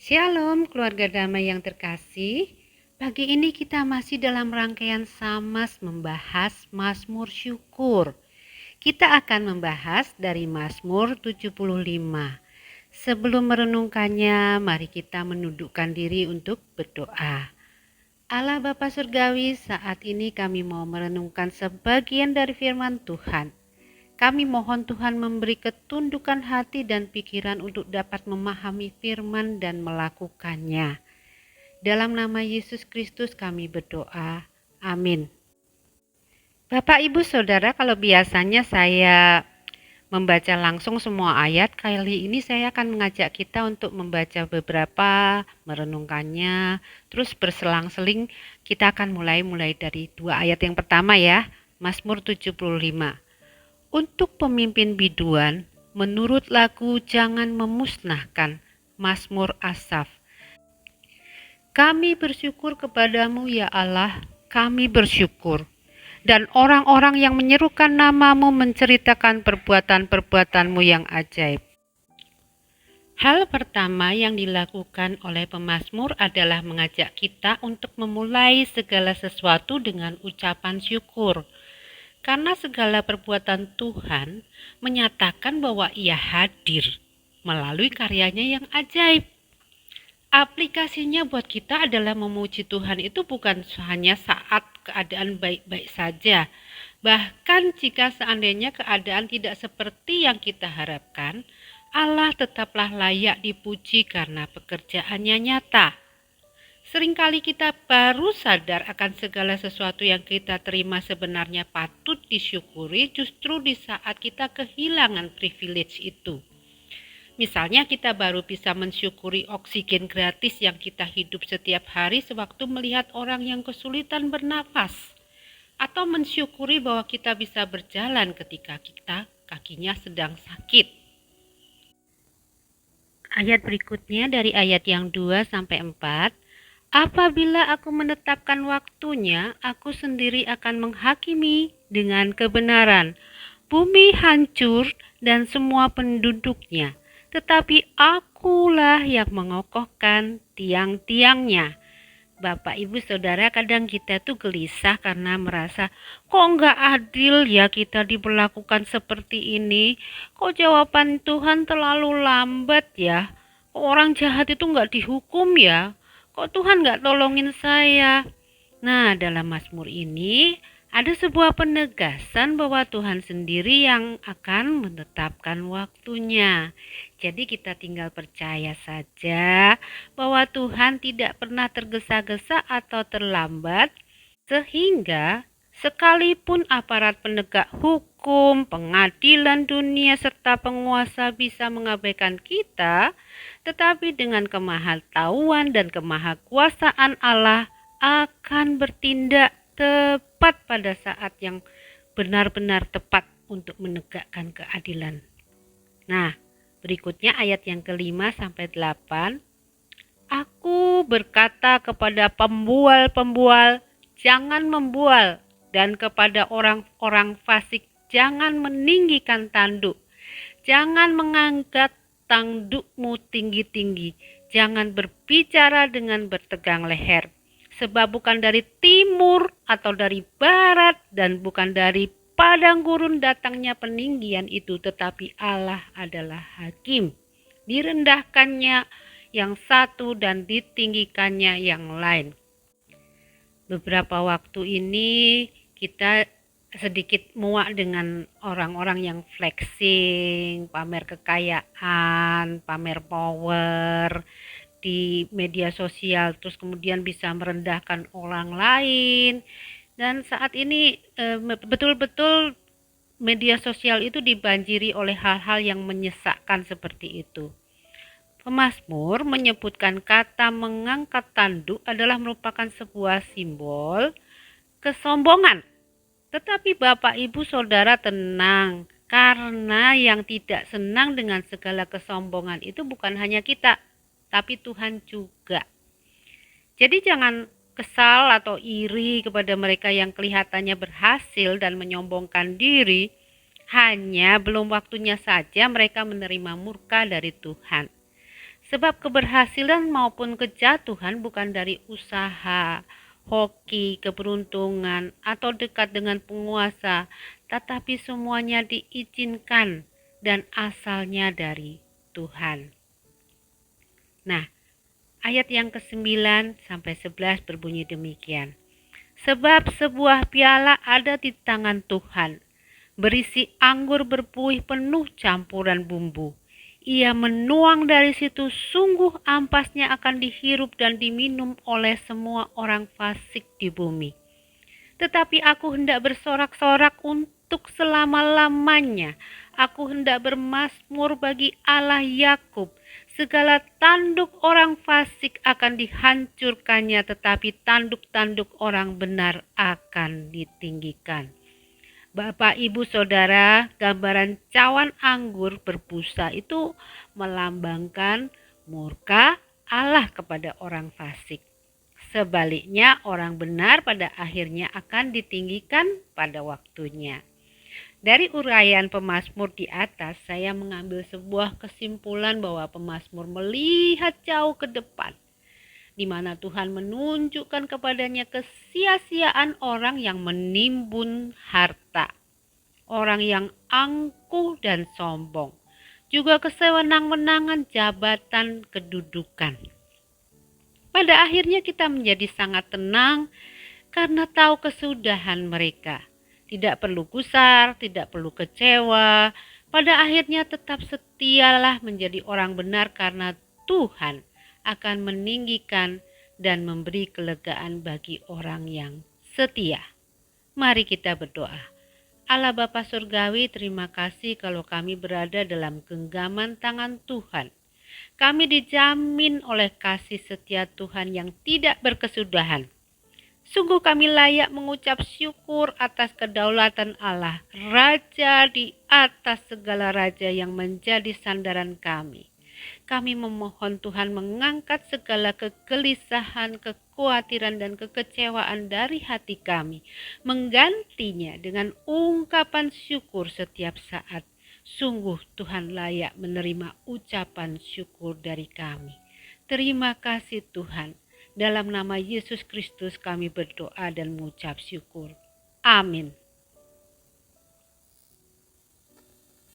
Shalom keluarga damai yang terkasih. Pagi ini kita masih dalam rangkaian Samas membahas Mazmur Syukur. Kita akan membahas dari Mazmur 75. Sebelum merenungkannya, mari kita menundukkan diri untuk berdoa. Allah Bapa Surgawi, saat ini kami mau merenungkan sebagian dari firman Tuhan. Kami mohon Tuhan memberi ketundukan hati dan pikiran untuk dapat memahami firman dan melakukannya. Dalam nama Yesus Kristus kami berdoa. Amin. Bapak, Ibu, Saudara, kalau biasanya saya membaca langsung semua ayat, kali ini saya akan mengajak kita untuk membaca beberapa, merenungkannya, terus berselang-seling kita akan mulai dari dua ayat yang pertama ya, Mazmur 75. Untuk pemimpin biduan, menurut lagu Jangan Memusnahkan, Mazmur Asaf. Kami bersyukur kepadamu ya Allah, kami bersyukur. Dan orang-orang yang menyerukan namamu menceritakan perbuatan-perbuatanmu yang ajaib. Hal pertama yang dilakukan oleh pemazmur adalah mengajak kita untuk memulai segala sesuatu dengan ucapan syukur. Karena segala perbuatan Tuhan menyatakan bahwa Ia hadir melalui karyanya yang ajaib. Aplikasinya buat kita adalah memuji Tuhan itu bukan hanya saat keadaan baik-baik saja. Bahkan jika seandainya keadaan tidak seperti yang kita harapkan, Allah tetaplah layak dipuji karena pekerjaannya nyata. Seringkali kita baru sadar akan segala sesuatu yang kita terima sebenarnya patut disyukuri justru di saat kita kehilangan privilege itu. Misalnya kita baru bisa mensyukuri oksigen gratis yang kita hidup setiap hari sewaktu melihat orang yang kesulitan bernafas. Atau mensyukuri bahwa kita bisa berjalan ketika kakinya sedang sakit. Ayat berikutnya dari ayat yang 2-4. Apabila aku menetapkan waktunya, aku sendiri akan menghakimi dengan kebenaran. Bumi hancur dan semua penduduknya, tetapi akulah yang mengokohkan tiang-tiangnya. Bapak, Ibu, Saudara, kadang kita tuh gelisah karena merasa, kok nggak adil ya kita diperlakukan seperti ini? Kok jawaban Tuhan terlalu lambat ya? Kok orang jahat itu nggak dihukum ya? Kok Tuhan nggak tolongin saya? Nah, dalam Mazmur ini ada sebuah penegasan bahwa Tuhan sendiri yang akan menetapkan waktunya. Jadi kita tinggal percaya saja bahwa Tuhan tidak pernah tergesa-gesa atau terlambat, sehingga sekalipun aparat penegak hukum, pengadilan dunia, serta penguasa bisa mengabaikan kita, tetapi dengan kemahatauan dan kemahakuasaan Allah akan bertindak tepat pada saat yang benar-benar tepat untuk menegakkan keadilan. Nah, berikutnya ayat yang ke-5-8. Aku berkata kepada pembual-pembual, jangan membual, dan kepada orang-orang fasik, jangan meninggikan tanduk. Jangan mengangkat tandukmu tinggi-tinggi. Jangan berbicara dengan bertegang leher. Sebab bukan dari timur atau dari barat dan bukan dari padang gurun datangnya peninggian itu, tetapi Allah adalah hakim. Direndahkannya yang satu dan ditinggikannya yang lain. Beberapa waktu ini kita sedikit muak dengan orang-orang yang flexing, pamer kekayaan, pamer power di media sosial, terus kemudian bisa merendahkan orang lain. Dan saat ini betul-betul media sosial itu dibanjiri oleh hal-hal yang menyesakkan seperti itu. Pemazmur menyebutkan kata mengangkat tanduk adalah merupakan sebuah simbol kesombongan. Tetapi Bapak, Ibu, Saudara tenang, karena yang tidak senang dengan segala kesombongan itu bukan hanya kita, tapi Tuhan juga. Jadi jangan kesal atau iri kepada mereka yang kelihatannya berhasil dan menyombongkan diri, hanya belum waktunya saja mereka menerima murka dari Tuhan. Sebab keberhasilan maupun kejatuhan bukan dari usaha, hoki, keberuntungan, atau dekat dengan penguasa, tetapi semuanya diizinkan dan asalnya dari Tuhan. Nah, ayat yang ke-9 sampai 11 berbunyi demikian. Sebab sebuah piala ada di tangan Tuhan, berisi anggur berbuih penuh campuran bumbu. Ia menuang dari situ, sungguh ampasnya akan dihirup dan diminum oleh semua orang fasik di bumi. Tetapi aku hendak bersorak-sorak untuk selama-lamanya. Aku hendak bermazmur bagi Allah Yakub. Segala tanduk orang fasik akan dihancurkannya, tetapi tanduk-tanduk orang benar akan ditinggikan. Bapak, Ibu, Saudara, gambaran cawan anggur berbusa itu melambangkan murka Allah kepada orang fasik. Sebaliknya, orang benar pada akhirnya akan ditinggikan pada waktunya. Dari uraian pemazmur di atas, saya mengambil sebuah kesimpulan bahwa pemazmur melihat jauh ke depan, di mana Tuhan menunjukkan kepadanya kesia-siaan orang yang menimbun harta, orang yang angkuh dan sombong, juga kesewenang-wenangan jabatan kedudukan. Pada akhirnya kita menjadi sangat tenang karena tahu kesudahan mereka. Tidak perlu gusar, tidak perlu kecewa. Pada akhirnya tetap setialah menjadi orang benar karena Tuhan akan meninggikan dan memberi kelegaan bagi orang yang setia. Mari kita berdoa. Allah Bapa Surgawi, terima kasih kalau kami berada dalam genggaman tangan Tuhan. Kami dijamin oleh kasih setia Tuhan yang tidak berkesudahan. Sungguh kami layak mengucap syukur atas kedaulatan Allah, Raja di atas segala raja yang menjadi sandaran kami. Kami memohon Tuhan mengangkat segala kegelisahan, kekhawatiran, dan kekecewaan dari hati kami, menggantinya dengan ungkapan syukur setiap saat. Sungguh Tuhan layak menerima ucapan syukur dari kami. Terima kasih Tuhan. Dalam nama Yesus Kristus kami berdoa dan mengucap syukur. Amin.